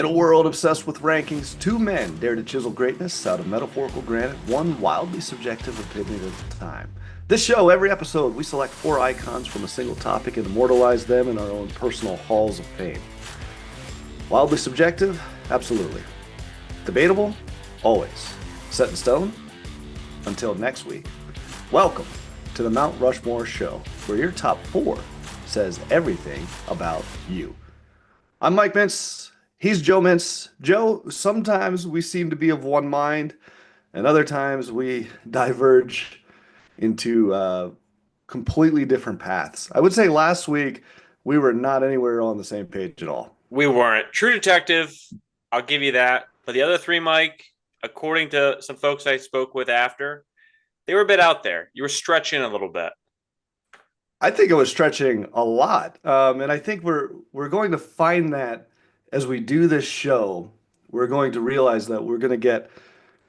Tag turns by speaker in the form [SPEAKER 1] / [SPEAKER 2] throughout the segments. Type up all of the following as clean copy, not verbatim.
[SPEAKER 1] In a world obsessed with rankings, two men dare to chisel greatness out of metaphorical granite, one wildly subjective opinion at a time. This show, every episode, we select four icons from a single topic and immortalize them in our own personal halls of fame. Wildly subjective? Absolutely. Debatable? Always. Set in stone? Until next week. Welcome to the Mount Rushmore show, where your top four says everything about you. I'm Mike Mintz. He's Joe Mintz. Joe, sometimes we seem to be of one mind, and other times we diverge into completely different paths. I would say last week we were not anywhere on the same page at all.
[SPEAKER 2] We weren't. True Detective, I'll give you that. But the other three, Mike, according to some folks I spoke with after, they were a bit out there. You were stretching a little bit.
[SPEAKER 1] I think it was stretching a lot, and I think we're going to find that as we do this show, we're going to realize that we're going to get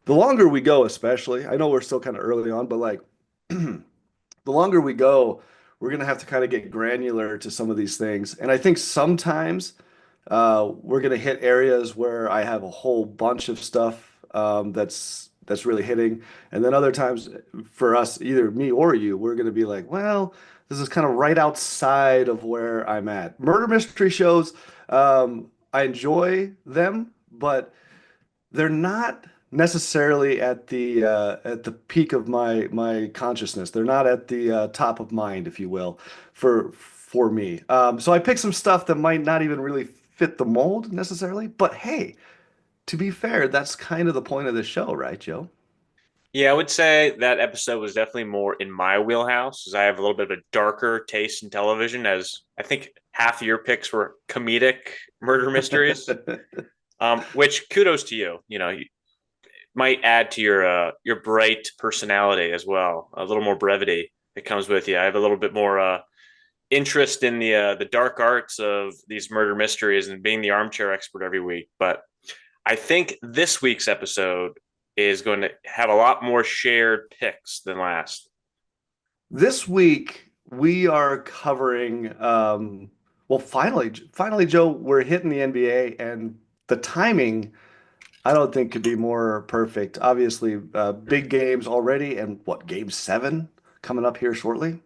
[SPEAKER 1] the longer we go, especially. I know we're still kind of early on, but like the longer we go, we're going to have to kind of get granular to some of these things. And I think sometimes we're going to hit areas where I have a whole bunch of stuff that's really hitting, and then other times for us, either me or you, we're going to be like, well, this is kind of right outside of where I'm at. Murder mystery shows. I enjoy them, but they're not necessarily at the peak of my consciousness. They're not at the top of mind, if you will, for me. So I picked some stuff that might not even really fit the mold necessarily. But hey, to be fair, that's kind of the point of the show, right, Joe?
[SPEAKER 2] Yeah, I would say that episode was definitely more in my wheelhouse, as I have a little bit of a darker taste in television, as I think half of your picks were comedic murder mysteries. Which kudos to you. You might add to your bright personality as well, a little more brevity that comes with you. I have a little bit more interest in the dark arts of these murder mysteries and being the armchair expert every week. But I think this week's episode is going to have a lot more shared picks than last.
[SPEAKER 1] This week we are covering well, finally, Joe, we're hitting the NBA, and the timing I don't think could be more perfect. Obviously, big games already, and what, game seven coming up here shortly?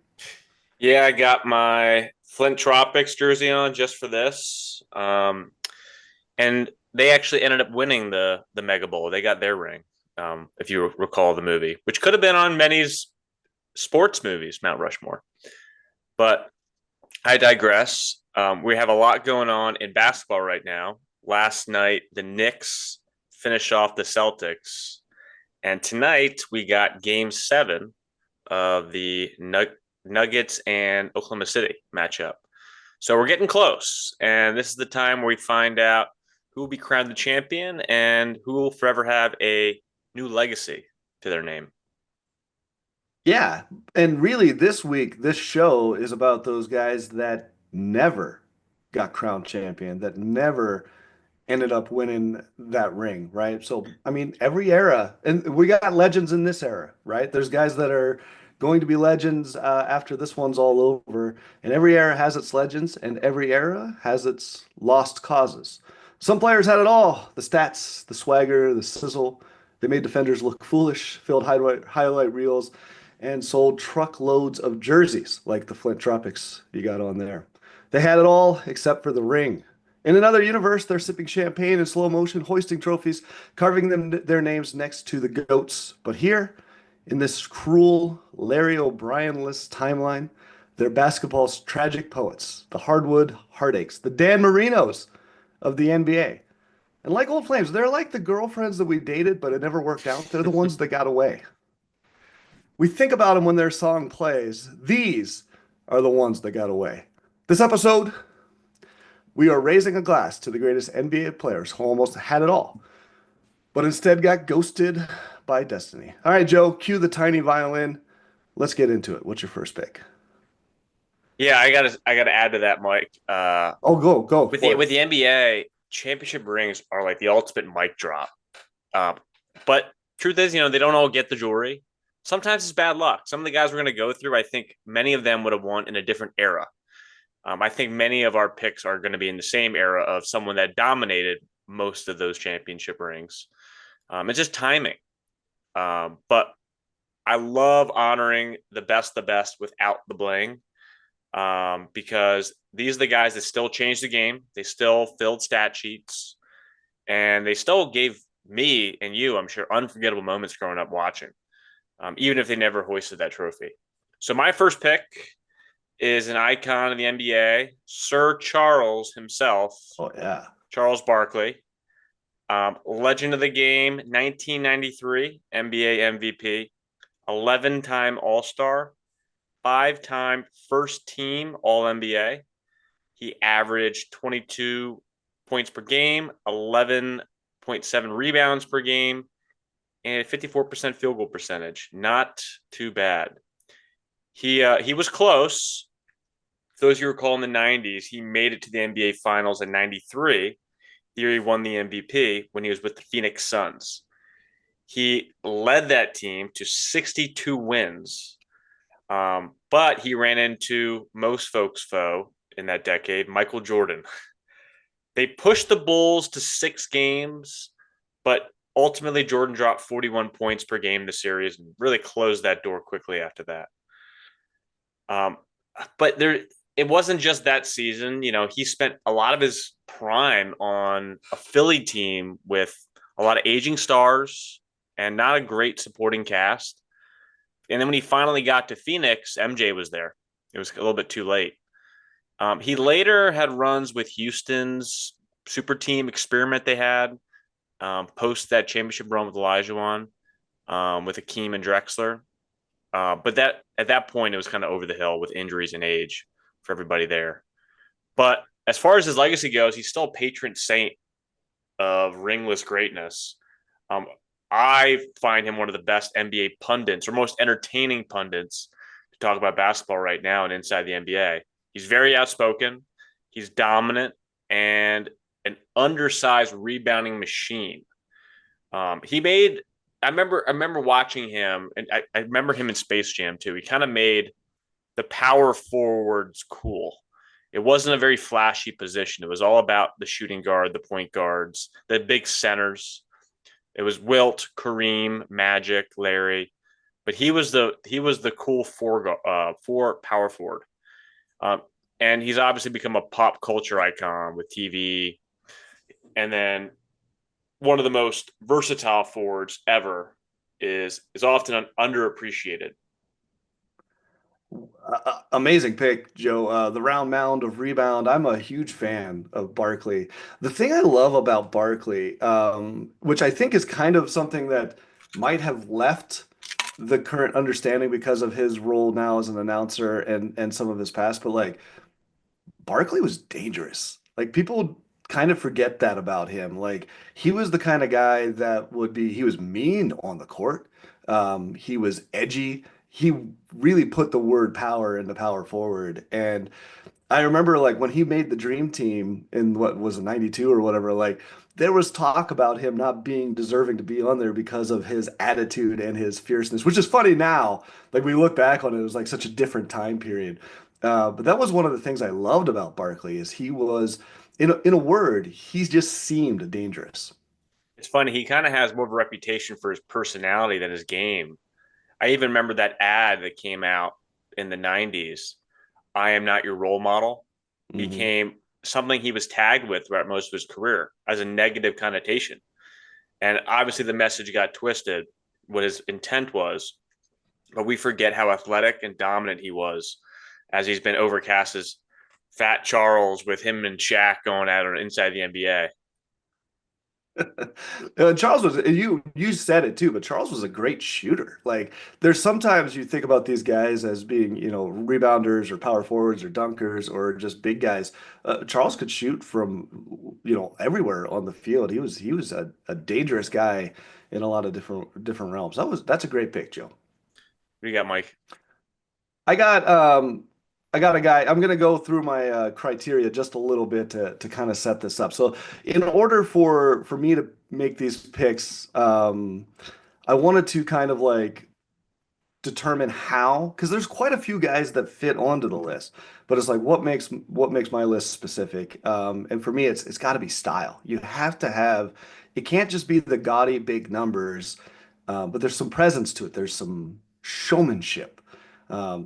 [SPEAKER 2] Yeah, I got my Flint Tropics jersey on just for this. And they actually ended up winning the Mega Bowl. They got their ring, if you recall the movie, which could have been on many's sports movies, Mount Rushmore. But I digress. We have a lot going on in basketball right now. Last night, the Knicks finished off the Celtics. And tonight, we got game seven of the Nuggets and Oklahoma City matchup. So we're getting close. And this is the time where we find out who will be crowned the champion and who will forever have a new legacy to their name.
[SPEAKER 1] Yeah, and really this week, this show is about those guys that never got crowned champion, that never ended up winning that ring, right? So, I mean, every era, and we got legends in this era, right? There's guys that are going to be legends after this one's all over, and every era has its legends, and every era has its lost causes. Some players had it all: the stats, the swagger, the sizzle. They made defenders look foolish, filled highlight reels, and sold truckloads of jerseys like the Flint Tropics you got on there. They had it all except for the ring. In another universe, they're sipping champagne in slow motion, hoisting trophies, carving their names next to the GOATs. But here, in this cruel Larry O'Brien-less timeline, they're basketball's tragic poets, the hardwood heartaches, the Dan Marinos of the NBA. And like old flames, they're like the girlfriends that we dated, but it never worked out. They're the ones that got away. We think about them when their song plays. These are the ones that got away. This episode, we are raising a glass to the greatest NBA players who almost had it all, but instead got ghosted by destiny. All right, Joe, cue the tiny violin. Let's get into it. What's your first pick?
[SPEAKER 2] Yeah, I gotta add to that, Mike.
[SPEAKER 1] Oh, go
[SPEAKER 2] With
[SPEAKER 1] for it.
[SPEAKER 2] the NBA, championship rings are like the ultimate mic drop. But truth is, they don't all get the jewelry. Sometimes it's bad luck. Some of the guys we're going to go through, I think many of them would have won in a different era. I think many of our picks are going to be in the same era of someone that dominated most of those championship rings. It's just timing. But I love honoring the best without the bling, because these are the guys that still changed the game. They still filled stat sheets, and they still gave me and you, I'm sure, unforgettable moments growing up watching, even if they never hoisted that trophy. So my first pick is an icon in the NBA, Sir Charles himself,
[SPEAKER 1] Oh yeah.
[SPEAKER 2] Charles Barkley, legend of the game, 1993 NBA MVP, 11-time All Star, 5-time first team All NBA. He averaged 22 points per game, 11.7 rebounds per game, and a 54% field goal percentage. Not too bad. He was close. For those you recall in the 90s, he made it to the NBA Finals in 93. Here he won the MVP when he was with the Phoenix Suns. He led that team to 62 wins, but he ran into most folks' foe in that decade, Michael Jordan. They pushed the Bulls to 6 games, but ultimately Jordan dropped 41 points per game in the series and really closed that door quickly after that. Um, but it wasn't just that season. You know, he spent a lot of his prime on a Philly team with a lot of aging stars and not a great supporting cast. And then when he finally got to Phoenix, MJ was there. It was a little bit too late. He later had runs with Houston's super team experiment they had, post that championship run with Olajuwon, with Akeem and Drexler. But that at that point, it was kind of over the hill with injuries and age for everybody there. But as far as his legacy goes, he's still a patron saint of ringless greatness. Um, I find him one of the best NBA pundits or most entertaining pundits to talk about basketball right now and inside the NBA. He's very outspoken. He's dominant and an undersized rebounding machine. He made. I remember watching him, and I remember him in Space Jam too. He kind of made the power forwards cool. It wasn't a very flashy position. It was all about the shooting guard, the point guards, the big centers. It was Wilt, Kareem, Magic, Larry, but he was the cool four power forward. Um, and he's obviously become a pop culture icon with TV. And then one of the most versatile forwards ever is often underappreciated.
[SPEAKER 1] Amazing pick, Joe. The round mound of rebound. I'm a huge fan of Barkley. The thing I love about Barkley, which I think is kind of something that might have left the current understanding because of his role now as an announcer and some of his past, but like Barkley was dangerous. Like people kind of forget that about him. Like he was the kind of guy that he was mean on the court. He was edgy. He really put the word power into power forward. And I remember like when he made the dream team in what was it, 92 or whatever, like there was talk about him not being deserving to be on there because of his attitude and his fierceness, which is funny now. Like we look back on it, it was like such a different time period. But that was one of the things I loved about Barkley is he was, in a word, he just seemed dangerous.
[SPEAKER 2] It's funny. He kind of has more of a reputation for his personality than his game. I even remember that ad that came out in the 90s. I am not your role model
[SPEAKER 1] Hmm.
[SPEAKER 2] became something he was tagged with throughout most of his career as a negative connotation. And obviously, the message got twisted, what his intent was. But we forget how athletic and dominant he was as he's been overcast as Fat Charles with him and Shaq going at it inside the NBA.
[SPEAKER 1] Charles was, you said it too, but Charles was a great shooter. Like there's sometimes you think about these guys as being, rebounders or power forwards or dunkers or just big guys. Charles could shoot from, everywhere on the field. He was a dangerous guy in a lot of different realms. That's a great pick, Joe.
[SPEAKER 2] What do you got, Mike?
[SPEAKER 1] I got I got a guy. I'm gonna go through my criteria just a little bit to kind of set this up. So in order for me to make these picks, I wanted to kind of like determine how, because there's quite a few guys that fit onto the list, but it's like what makes my list specific? And for me, it's got to be style. You have to have. It can't just be the gaudy big numbers, but there's some presence to it. There's some showmanship.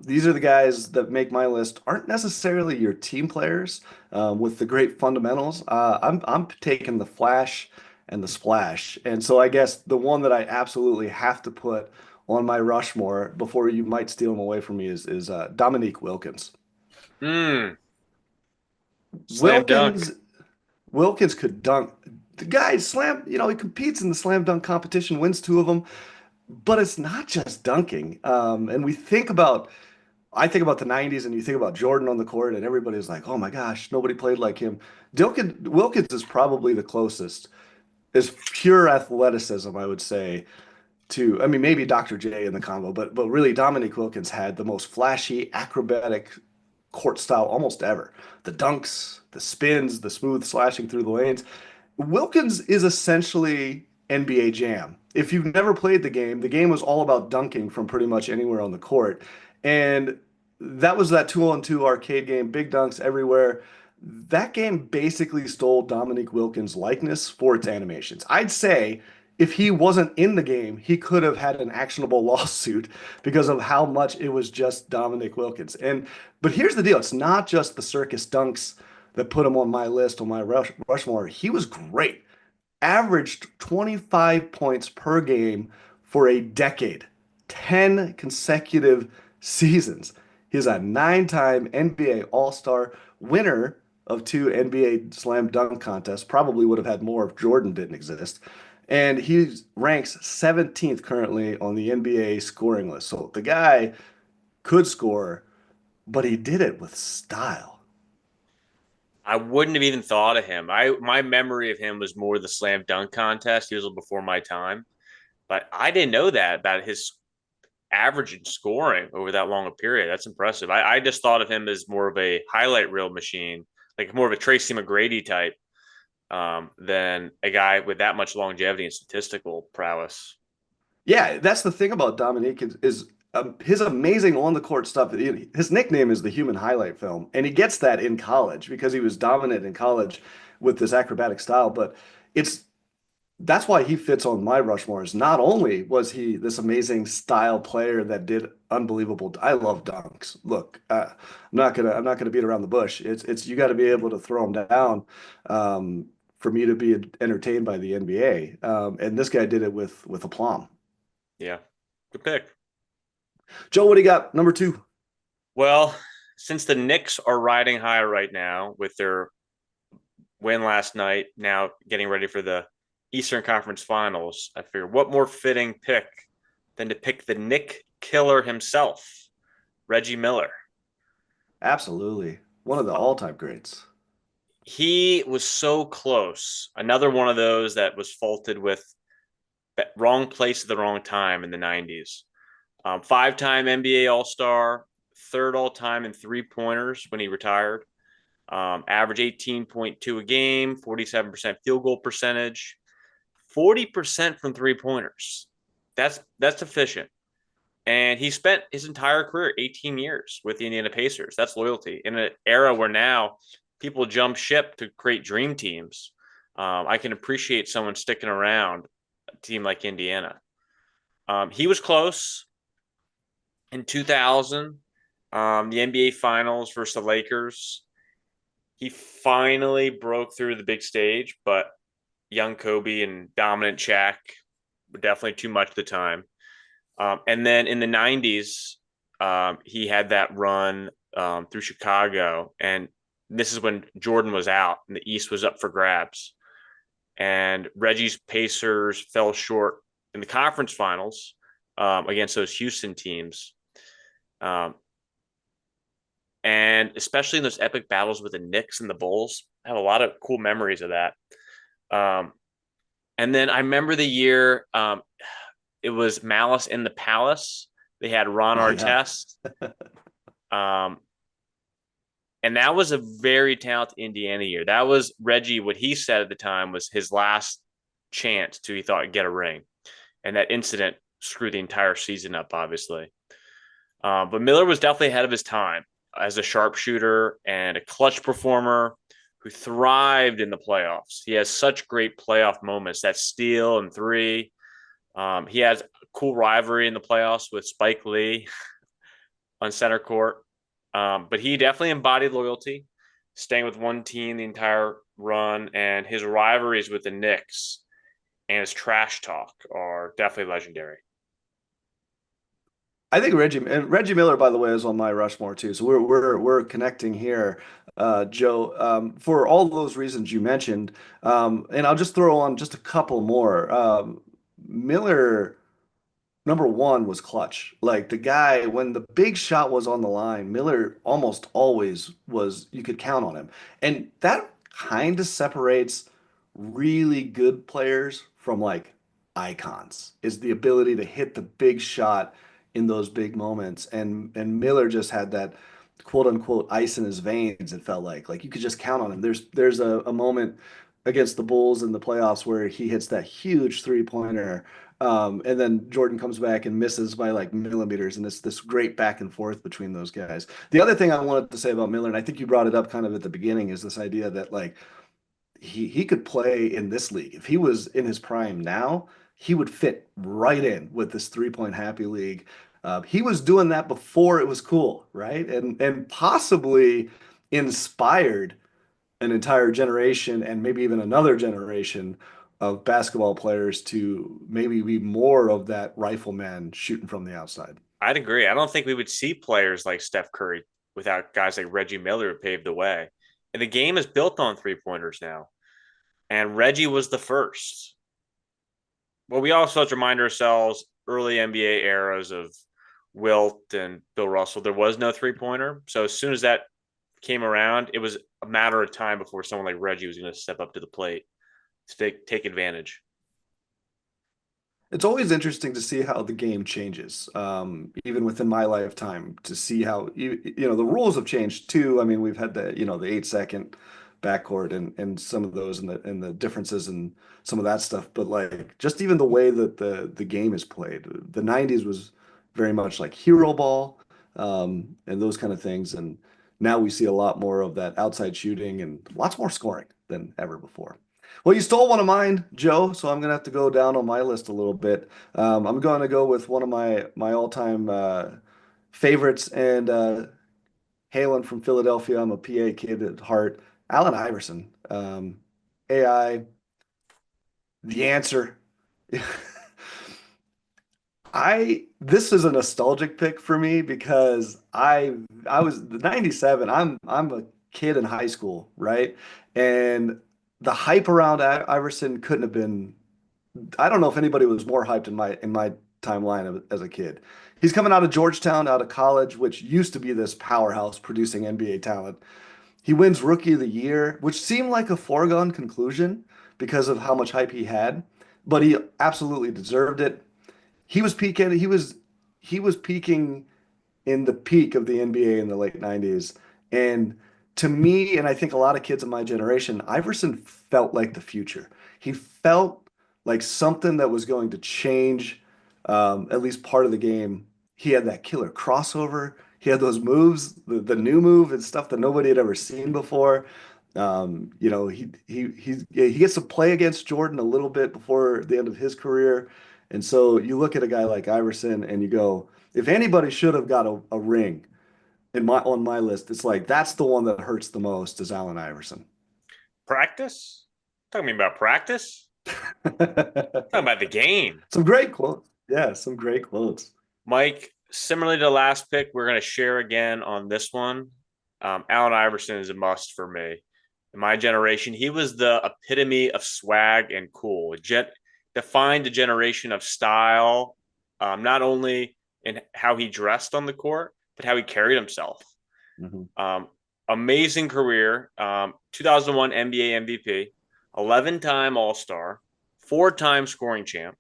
[SPEAKER 1] These are the guys that make my list aren't necessarily your team players with the great fundamentals. I'm taking the flash and the splash, and so I guess the one that I absolutely have to put on my Rushmore before you might steal him away from me is Dominique Wilkins.
[SPEAKER 2] Mm, slam dunk.
[SPEAKER 1] Wilkins Wilkins could dunk. The guy slam, he competes in the slam dunk competition, wins two of them, but it's not just dunking. And I think about the 90s and you think about Jordan on the court and everybody's like, oh my gosh, nobody played like him. Wilkins is probably the closest. Is pure athleticism, I would say, to, I mean, maybe Dr. J in the combo, but really Dominique Wilkins had the most flashy, acrobatic court style almost ever. The dunks, the spins, the smooth slashing through the lanes. Wilkins is essentially NBA Jam. If you've never played the game was all about dunking from pretty much anywhere on the court. And that was that 2-on-2 arcade game, big dunks everywhere. That game basically stole Dominique Wilkins' likeness for its animations. I'd say if he wasn't in the game, he could have had an actionable lawsuit because of how much it was just Dominique Wilkins. But here's the deal: it's not just the circus dunks that put him on my list on my Rushmore. He was great. Averaged 25 points per game for a decade, 10 consecutive seasons. He's a nine-time NBA All-Star, winner of two NBA Slam Dunk contests. Probably would have had more if Jordan didn't exist. And he ranks 17th currently on the NBA scoring list. So the guy could score, but he did it with style.
[SPEAKER 2] I wouldn't have even thought of him. My memory of him was more the slam dunk contest. He was before my time, but I didn't know that about his average in scoring over that long a period. That's impressive. I just thought of him as more of a highlight reel machine, like more of a Tracy McGrady type, than a guy with that much longevity and statistical prowess.
[SPEAKER 1] Yeah, that's the thing about Dominique is his amazing on the court stuff. His nickname is the human highlight film, and he gets that in college because he was dominant in college with this acrobatic style. But it's that's why he fits on my Rushmore. Is not only was he this amazing style player that did unbelievable. I love dunks. Look, I'm not gonna beat around the bush. It's you got to be able to throw them down. For me to be entertained by the NBA, and this guy did it with aplomb.
[SPEAKER 2] Yeah, good pick.
[SPEAKER 1] Joe, what do you got? Number two.
[SPEAKER 2] Well, since the Knicks are riding high right now with their win last night, now getting ready for the Eastern Conference Finals, I figure what more fitting pick than to pick the Nick killer himself, Reggie Miller.
[SPEAKER 1] Absolutely. One of the all-time greats.
[SPEAKER 2] He was so close. Another one of those that was faulted with wrong place at the wrong time in the 90s. Five-time NBA All-Star, third all-time in three-pointers when he retired. Average 18.2 a game, 47% field goal percentage, 40% from three-pointers. That's efficient. And he spent his entire career, 18 years, with the Indiana Pacers. That's loyalty. In an era where now people jump ship to create dream teams, I can appreciate someone sticking around a team like Indiana. He was close in 2000, the NBA Finals versus the Lakers. He finally broke through the big stage, but young Kobe and dominant Shaq were definitely too much at the time. And then in the 90s, he had that run through Chicago. And this is when Jordan was out and the East was up for grabs. And Reggie's Pacers fell short in the conference finals against those Houston teams. Um, and especially in those epic battles with the Knicks and the Bulls, I have a lot of cool memories of that. Um, and then I remember the year it was Malice in the Palace. They had Ron
[SPEAKER 1] Oh yeah.
[SPEAKER 2] Artest. Um, and that was a very talented Indiana year. That was Reggie. What he said at the time was his last chance to, he thought, get a ring. And that incident screwed the entire season up, obviously. But Miller was definitely ahead of his time as a sharpshooter and a clutch performer who thrived in the playoffs. He has such great playoff moments, that steal and three. He has a cool rivalry in the playoffs with Spike Lee on center court. But he definitely embodied loyalty, staying with one team the entire run, and his rivalries with the Knicks and his trash talk are definitely legendary.
[SPEAKER 1] I think Reggie Miller, by the way, is on my Rushmore too. So we're connecting here, Joe, for all those reasons you mentioned. And I'll just throw on just a couple more. Miller. Number one was clutch. Like the guy, when the big shot was on the line, Miller almost always was, you could count on him. And that kind of separates really good players from like icons, is the ability to hit the big shot in those big moments. And Miller just had that quote unquote ice in his veins, it felt like. You could just count on him. There's a moment against the Bulls in the playoffs where he hits that huge three-pointer and then Jordan comes back and misses by like millimeters, and it's this great back and forth between those guys. The other thing I wanted to say about Miller, and I think you brought it up kind of at the beginning, is this idea that like he could play in this league. If he was in his prime now, he would fit right in with this three-point happy league. He was doing that before it was cool, right? And possibly inspired an entire generation and maybe even another generation of basketball players to maybe be more of that rifleman shooting from the outside.
[SPEAKER 2] I'd agree. I don't think we would see players like Steph Curry without guys like Reggie Miller who paved the way. And the game is built on three pointers now. And Reggie was the first. Well, we also have to remind ourselves early NBA eras of Wilt and Bill Russell, there was no three pointer. So as soon as that came around, it was a matter of time before someone like Reggie was going to step up to the plate to take advantage.
[SPEAKER 1] It's always interesting to see how the game changes, even within my lifetime, to see how the rules have changed too. I mean, we've had the 8 second backcourt and some of those and the differences and some of that stuff. But like just even the way that the game is played, the 90s was very much like hero ball, and those kind of things. And now we see a lot more of that outside shooting and lots more scoring than ever before. Well, you stole one of mine, Joe, so I'm gonna have to go down on my list a little bit. I'm going to go with one of my all-time favorites and hailing from Philadelphia. I'm a PA kid at heart. Allen Iverson, AI, the answer. I this is a nostalgic pick for me because I was the 97. I'm a kid in high school, right? And the hype around Iverson couldn't have been. I don't know if anybody was more hyped in my timeline as a kid. He's coming out of Georgetown, out of college, which used to be this powerhouse producing NBA talent. He wins Rookie of the Year, which seemed like a foregone conclusion because of how much hype he had, but he absolutely deserved it. He was peaking. He was peaking in the peak of the NBA in the late 90s. And to me, and I think a lot of kids of my generation, Iverson felt like the future. He felt like something that was going to change at least part of the game. He had that killer crossover. He had those moves, the new move and stuff that nobody had ever seen before. He gets to play against Jordan a little bit before the end of his career. And so you look at a guy like Iverson and you go, if anybody should have got a ring on my list, it's like that's the one that hurts the most is Allen Iverson.
[SPEAKER 2] Practice? Talking about practice? Talking about the game.
[SPEAKER 1] Some great quotes. Yeah, some great quotes.
[SPEAKER 2] Mike, similarly to the last pick, we're going to share again on this one. Allen Iverson is a must for me. In my generation, he was the epitome of swag and cool. Defined a generation of style, not only in how he dressed on the court, but how he carried himself.
[SPEAKER 1] Mhm.
[SPEAKER 2] Amazing career. 2001 NBA MVP, 11-time All Star, 4-time scoring champ,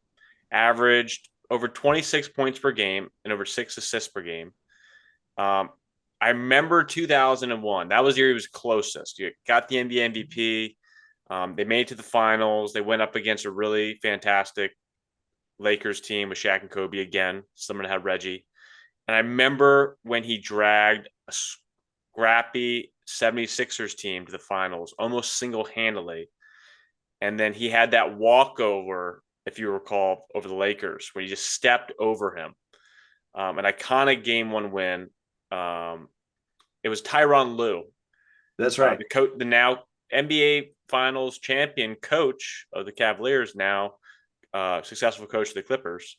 [SPEAKER 2] averaged over 26 points per game and over 6 assists per game. Um, I remember 2001. That was the year he was closest. You got the NBA MVP. They made it to the finals. They went up against a really fantastic Lakers team with Shaq and Kobe again. Someone had Reggie. And I remember when he dragged a scrappy 76ers team to the finals almost single handedly. And then he had that walkover, if you recall, over the Lakers, where he just stepped over him. An iconic game one win. Um, it was Tyronn Lue,
[SPEAKER 1] That's right.
[SPEAKER 2] the now NBA Finals champion coach of the Cavaliers, now successful coach of the Clippers.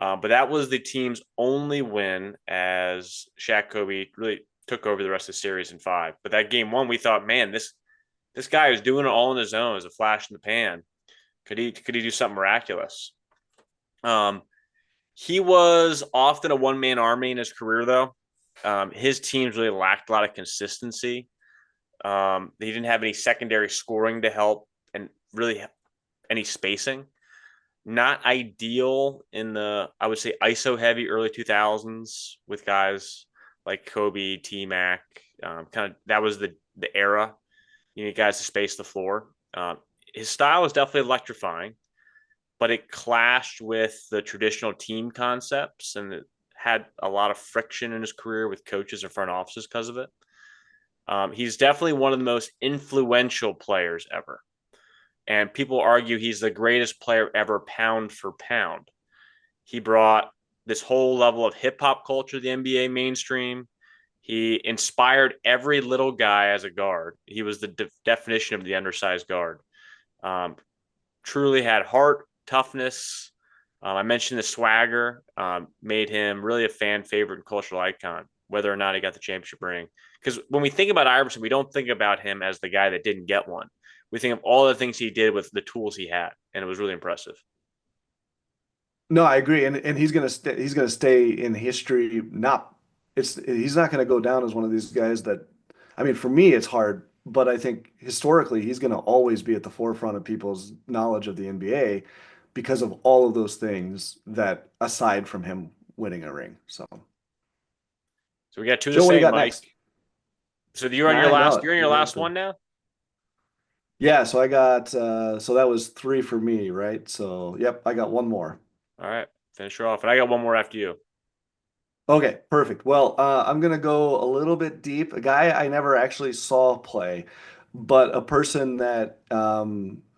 [SPEAKER 2] But that was the team's only win as Shaq Kobe really took over the rest of the series in five. But that game one, we thought, man, this guy is doing it all on his own as a flash in the pan. Could he do something miraculous? Um, he was often a one man army in his career, though. His teams really lacked a lot of consistency. He didn't have any secondary scoring to help, and really any spacing. Not ideal in the, I would say, ISO heavy early 2000s with guys like Kobe, T Mac. Kind of that was the era. You need guys to space the floor. His style was definitely electrifying, but it clashed with the traditional team concepts, and it had a lot of friction in his career with coaches and front offices because of it. He's definitely one of the most influential players ever. And people argue he's the greatest player ever, pound for pound. He brought this whole level of hip hop culture to the NBA mainstream. He inspired every little guy as a guard. He was the definition of the undersized guard. Um, Truly had heart, toughness. I mentioned the swagger, made him really a fan favorite and cultural icon, whether or not he got the championship ring. Because when we think about Iverson, we don't think about him as the guy that didn't get one. We think of all the things he did with the tools he had, and it was really impressive.
[SPEAKER 1] No, I agree, and he's gonna stay in history. Not he's not gonna go down as one of these guys that, I mean, for me it's hard, but I think historically he's gonna always be at the forefront of people's knowledge of the NBA because of all of those things that aside from him winning a ring. So,
[SPEAKER 2] So we got two the
[SPEAKER 1] Joe, what do you
[SPEAKER 2] same,
[SPEAKER 1] got
[SPEAKER 2] Mike.
[SPEAKER 1] next?
[SPEAKER 2] So
[SPEAKER 1] I know it.
[SPEAKER 2] you're on your
[SPEAKER 1] You're right
[SPEAKER 2] last
[SPEAKER 1] there.
[SPEAKER 2] one now.
[SPEAKER 1] Yeah, so I got so that was three for me, right? So, yep, I got one more.
[SPEAKER 2] All right, finish her off, and I got one more after you.
[SPEAKER 1] Okay, perfect. Well, I'm gonna go a little bit deep. A guy I never actually saw play, but a person that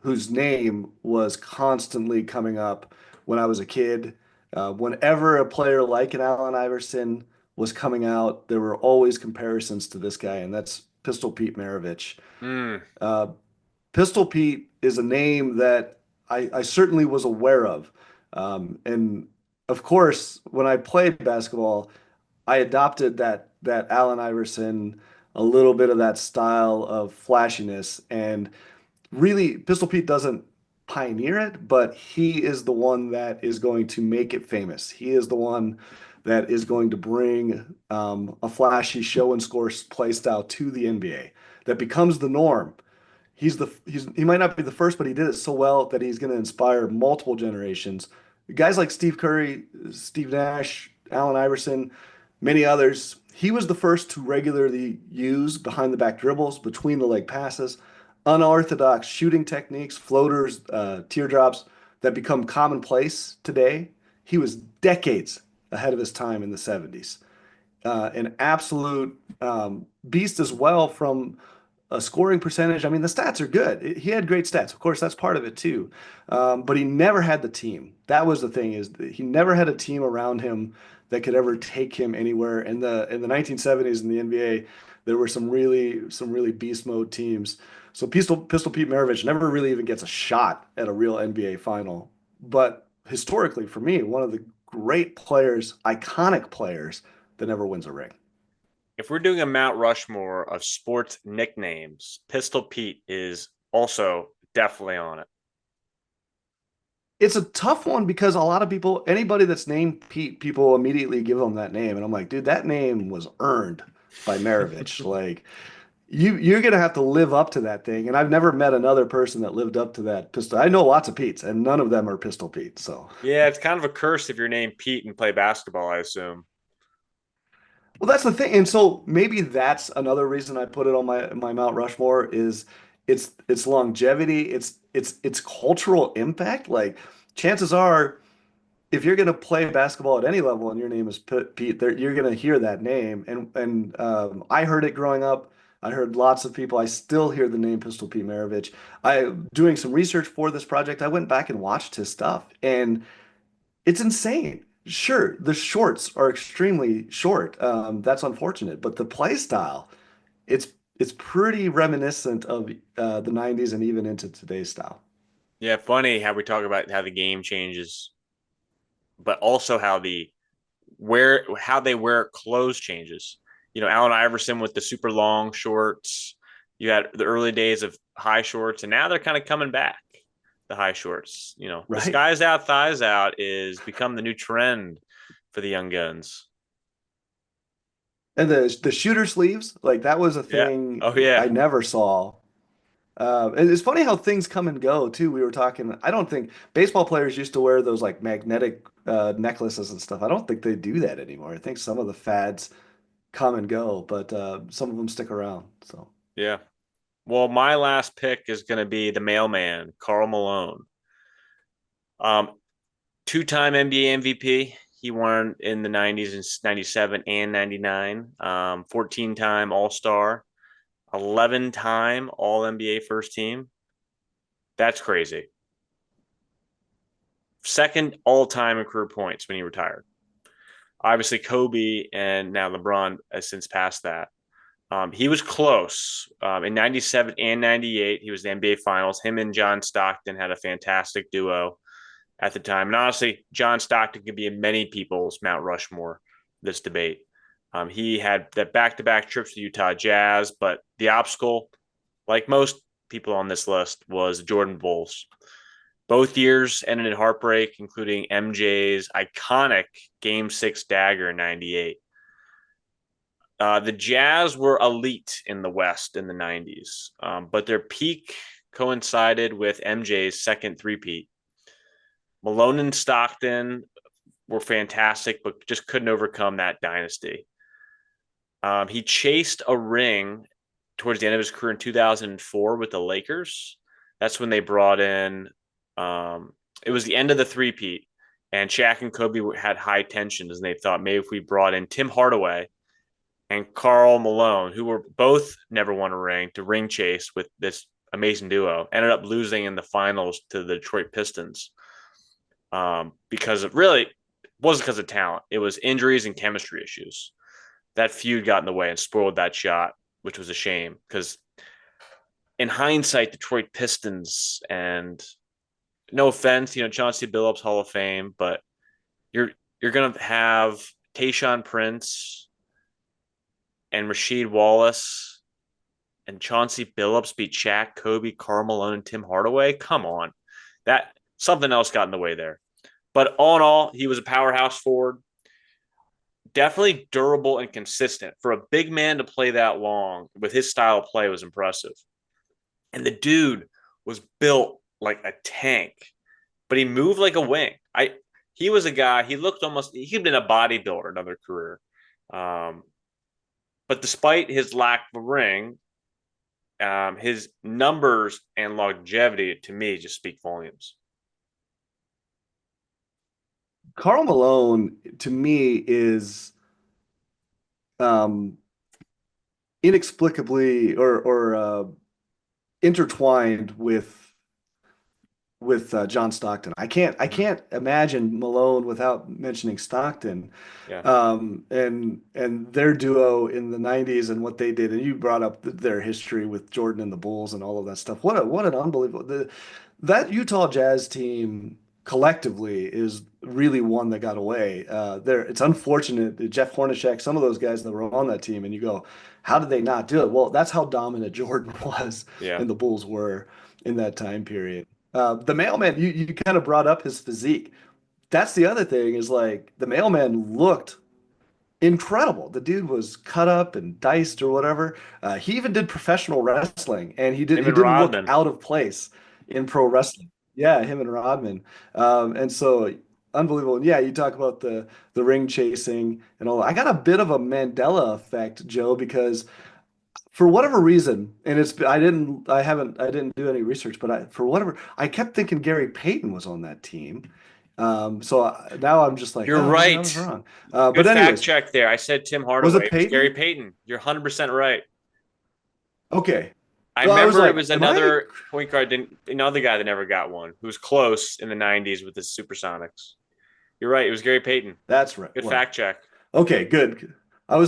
[SPEAKER 1] whose name was constantly coming up when I was a kid. Whenever a player like an Allen Iverson was coming out, there were always comparisons to this guy, and that's Pistol Pete Maravich.
[SPEAKER 2] Mm.
[SPEAKER 1] Uh, Pistol Pete is a name that I certainly was aware of. And of course, when I played basketball, I adopted that Allen Iverson, a little bit of that style of flashiness. And really, Pistol Pete doesn't pioneer it, but he is the one that is going to make it famous. He is the one that is going to bring a flashy show and score play style to the NBA that becomes the norm. He might not be the first, but he did it so well that he's going to inspire multiple generations. Guys like Steve Curry, Steve Nash, Allen Iverson, many others. He was the first to regularly use behind the back dribbles, between the leg passes, unorthodox shooting techniques, floaters, teardrops that become commonplace today. He was decades ahead of his time in the 70s. An absolute beast as well from a scoring percentage. I mean, the stats are good. He had great stats. Of course, that's part of it too. But he never had the team. That was the thing, is that he never had a team around him that could ever take him anywhere. In the 1970s in the NBA, there were some really beast mode teams. So Pistol Pete Maravich never really even gets a shot at a real NBA final. But historically, for me, one of the great players, iconic players that never wins a ring.
[SPEAKER 2] If we're doing a Mount Rushmore of sports nicknames, Pistol Pete is also definitely on it.
[SPEAKER 1] It's a tough one because a lot of people, anybody that's named Pete, people immediately give them that name. And I'm like, dude, that name was earned by Maravich. Like, you're gonna have to live up to that thing. And I've never met another person that lived up to that pistol. I know lots of Pete's, and none of them are Pistol Pete. So,
[SPEAKER 2] Yeah, it's kind of a curse if you're named Pete and play basketball, I assume.
[SPEAKER 1] well, that's the thing. And so maybe that's another reason I put it on my Mount Rushmore is its longevity, its cultural impact. Like, chances are, if you're going to play basketball at any level and your name is Pete, you're going to hear that name. And I heard it growing up. I heard lots of people. I still hear the name Pistol Pete Maravich. I doing some research for this project. I went back and watched his stuff, and it's insane. Sure, the shorts are extremely short. That's unfortunate, but the play style, it's it's pretty reminiscent of the '90s and even into today's style.
[SPEAKER 2] Yeah, funny how we talk about how the game changes, but also how they wear clothes changes. Allen Iverson with the super long shorts. You had the early days of high shorts, and now they're kind of coming back. The high shorts, the
[SPEAKER 1] Right?
[SPEAKER 2] skies out, thighs out is become the new trend for the young guns.
[SPEAKER 1] And the shooter sleeves, like that was a
[SPEAKER 2] Yeah.
[SPEAKER 1] thing
[SPEAKER 2] Oh yeah.
[SPEAKER 1] I never saw. And it's funny how things come and go too. We were talking, I don't think baseball players used to wear those like magnetic necklaces and stuff. I don't think they do that anymore. I think some of the fads come and go, but some of them stick around. So
[SPEAKER 2] Yeah. Well, my last pick is going to be the mailman, Carl Malone. Um, Two-time NBA MVP. He won in the 90s and 97 and 99. 14-time All-Star, 11-time All-NBA first team. That's crazy. Second all-time in career points when he retired. Obviously, Kobe and now LeBron has since passed that. He was close in 97 and 98. He was the NBA Finals. Him and John Stockton had a fantastic duo at the time. And honestly, John Stockton could be in many people's Mount Rushmore, this debate. He had that back-to-back trips to Utah Jazz, but the obstacle, like most people on this list, was the Jordan Bulls. Both years ended in heartbreak, including MJ's iconic Game 6 dagger in 98. The Jazz were elite in the West in the 90s, but their peak coincided with MJ's second three-peat. Malone and Stockton were fantastic, but just couldn't overcome that dynasty. He chased a ring towards the end of his career in 2004 with the Lakers. That's when they brought in, it was the end of the three-peat, and Shaq and Kobe had high tensions, and they thought maybe if we brought in Tim Hardaway and Carl Malone, who were both never won a ring, to ring chase with this amazing duo, ended up losing in the finals to the Detroit Pistons because it really wasn't because of talent. It was injuries and chemistry issues. That feud got in the way and spoiled that shot, which was a shame because in hindsight, Detroit Pistons and no offense, Chauncey Billups Hall of Fame, but you're you're gonna have Tayshaun Prince and Rasheed Wallace and Chauncey Billups beat Shaq, Kobe, Karl Malone, and Tim Hardaway. Come on, that something else got in the way there. But all in all, he was a powerhouse forward, definitely durable and consistent. For a big man to play that long with his style of play was impressive. And the dude was built like a tank, but he moved like a wing. He was a guy. He looked almost. He'd been a bodybuilder in another career. Um, but despite his lack of a ring, his numbers and longevity to me just speak volumes.
[SPEAKER 1] Karl Malone to me is um, inexplicably or intertwined with John Stockton. I
[SPEAKER 2] Mm-hmm.
[SPEAKER 1] can't imagine Malone without mentioning Stockton,
[SPEAKER 2] Yeah,
[SPEAKER 1] and their duo in the '90s and what they did. And you brought up their history with Jordan and the Bulls and all of that stuff. What an unbelievable that Utah Jazz team collectively is really one that got away. There, it's unfortunate that Jeff Hornacek, some of those guys that were on that team, and you go, how did they not do it? Well, that's how dominant Jordan was
[SPEAKER 2] yeah.
[SPEAKER 1] and the Bulls were in that time period. The mailman, you kind of brought up his physique. That's the other thing is like the mailman looked incredible. The dude was cut up and diced or whatever. He even did professional wrestling, and
[SPEAKER 2] Him
[SPEAKER 1] he
[SPEAKER 2] and
[SPEAKER 1] didn't look
[SPEAKER 2] Rodman.
[SPEAKER 1] out of place in pro wrestling. Yeah, him and Rodman. And so unbelievable. And yeah, you talk about the ring chasing and all. I got a bit of a Mandela effect, Joe, because for whatever reason, and I didn't do any research, but for whatever, I kept thinking Gary Payton was on that team. Now I'm just like,
[SPEAKER 2] You're
[SPEAKER 1] oh, maybe I was
[SPEAKER 2] right.
[SPEAKER 1] wrong.
[SPEAKER 2] Good
[SPEAKER 1] But
[SPEAKER 2] fact
[SPEAKER 1] anyways,
[SPEAKER 2] check there. I said Tim
[SPEAKER 1] was
[SPEAKER 2] Hardaway.
[SPEAKER 1] it
[SPEAKER 2] It was Gary
[SPEAKER 1] Peyton?
[SPEAKER 2] Payton. You're 100% right.
[SPEAKER 1] Okay.
[SPEAKER 2] I
[SPEAKER 1] Well, I was
[SPEAKER 2] remember it
[SPEAKER 1] like,
[SPEAKER 2] was
[SPEAKER 1] am I?
[SPEAKER 2] another point guard, another guy that never got one, who was close in the 90s with the Supersonics. You're right. It was Gary Payton.
[SPEAKER 1] That's right.
[SPEAKER 2] Good
[SPEAKER 1] Well,
[SPEAKER 2] fact check.
[SPEAKER 1] okay, good. Well,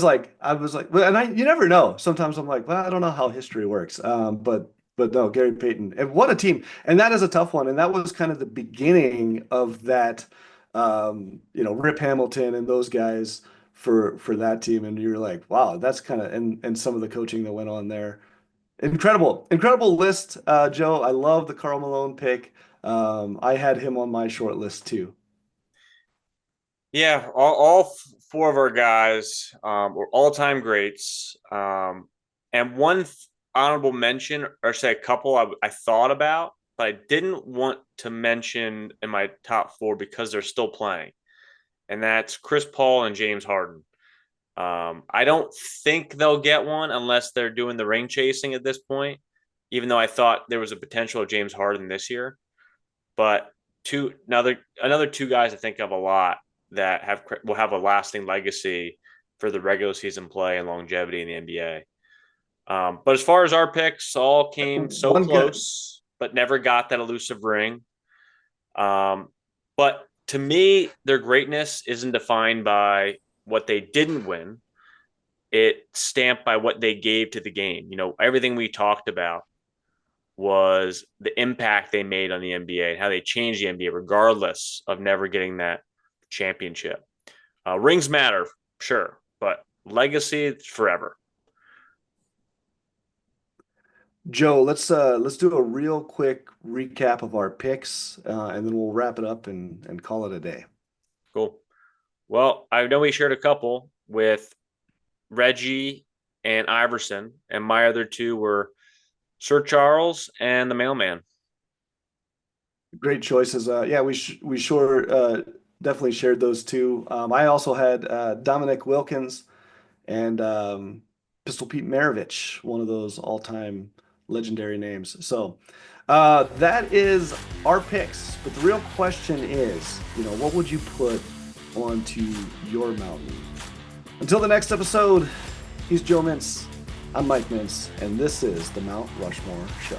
[SPEAKER 1] and you never know. Sometimes I'm like, well, I don't know how history works. But no, Gary Payton, and what a team. And that is a tough one. And that was kind of the beginning of that, Rip Hamilton and those guys for that team. And you're like, wow, that's kind of, and some of the coaching that went on there. Incredible list, Joe. I love the Karl Malone pick. I had him on my short list too.
[SPEAKER 2] Yeah, all four of our guys were all-time greats. And one honorable mention, or say a couple, I thought about, but I didn't want to mention in my top four because they're still playing, and that's Chris Paul and James Harden. I don't think they'll get one unless they're doing the ring chasing at this point, even though I thought there was a potential of James Harden this year. But another two guys I think of a lot that will have a lasting legacy for the regular season play and longevity in the NBA. But as far as our picks, all came so
[SPEAKER 1] One guy,
[SPEAKER 2] close, but never got that elusive ring. But to me, their greatness isn't defined by what they didn't win. It's stamped by what they gave to the game. Everything we talked about was the impact they made on the NBA and how they changed the NBA, regardless of never getting that championship. Rings matter, sure, but legacy forever.
[SPEAKER 1] Joe, let's do a real quick recap of our picks, and then we'll wrap it up and call it a day.
[SPEAKER 2] Cool. Well, I know we shared a couple with Reggie and Iverson, and my other two were Sir Charles and the Mailman.
[SPEAKER 1] Great choices. Yeah, we sure definitely shared those two. I also had Dominic Wilkins and Pistol Pete Maravich, one of those all-time legendary names. So that is our picks. But the real question is, what would you put onto your mountain? Until the next episode, he's Joe Mintz. I'm Mike Mintz, and this is the Mount Rushmore Show.